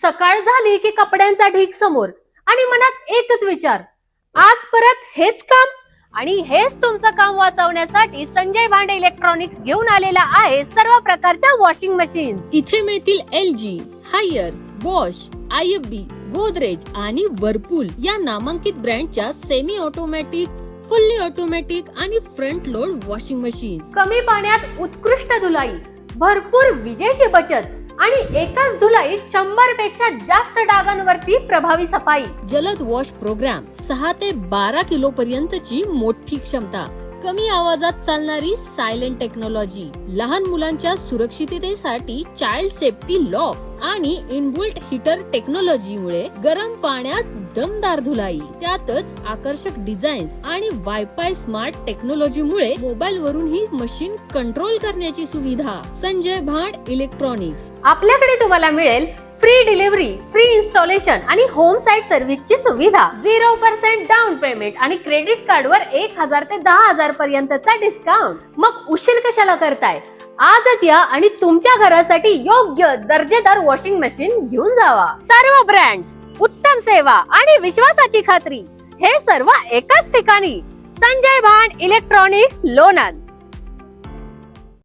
सकाळ झाली की कपड्यांचा ढीग समोर आणि मनात एकच विचार, आज परत हेच काम. आणि हेच तुमचं काम वाचवण्यासाठी संजय भांडे इलेक्ट्रॉनिक्स घेऊन आलेला आहे सर्व प्रकारच्या वॉशिंग मशीन. इथे मिळतील LG, Haier, Bosch, IFB, Godrej आणि वर्लपूल या नामांकित ब्रँडच्या सेमी ऑटोमॅटिक, फुल्ली ऑटोमॅटिक आणि फ्रंट लोड वॉशिंग मशीन. कमी पाण्यात उत्कृष्ट धुलाई, भरपूर विजेची बचत आणि एकाच धुलाईत 100 पेक्षा जास्त डागांवरती प्रभावी सफाई. जलद वॉश प्रोग्राम, 6 ते 12 किलो पर्यंतची मोठी क्षमता, कमी आवाजात चालणारी सायलेंट टेक्नॉलॉजी, लहान मुलांच्या सुरक्षिततेसाठी चाइल्ड सेफ्टी लॉक आणि इनबिल्ट हीटर टेक्नॉलॉजीमुळे गरम पाण्यात दमदार धुलाई. त्यातच आकर्षक डिझाईन्स आणि वायफाय स्मार्ट टेक्नॉलॉजीमुळे मोबाईल वरून ही मशीन कंट्रोल करण्याची सुविधा. संजय भांड इलेक्ट्रॉनिक्स. आपल्याकडे तुम्हाला मिळेल फ्री डिलिव्हरी, फ्री इन्स्टॉलेशन आणि होम साइट सर्व्हिसची सुविधा. 0% डाऊन पेमेंट आणि क्रेडिट कार्डवर 1000 ते 10000 पर्यंतचा डिस्काउंट. मग उशीर कशाला करताय? आजच या आणि तुमच्या घरासाठी योग्य दर्जेदार वॉशिंग मशीन घेऊन जावा. सर्व ब्रँड्स, उत्तम सेवा आणि विश्वासाची खात्री, हे सर्व एकाच ठिकाणी. संजय भांड इलेक्ट्रॉनिक्स, लोणंद.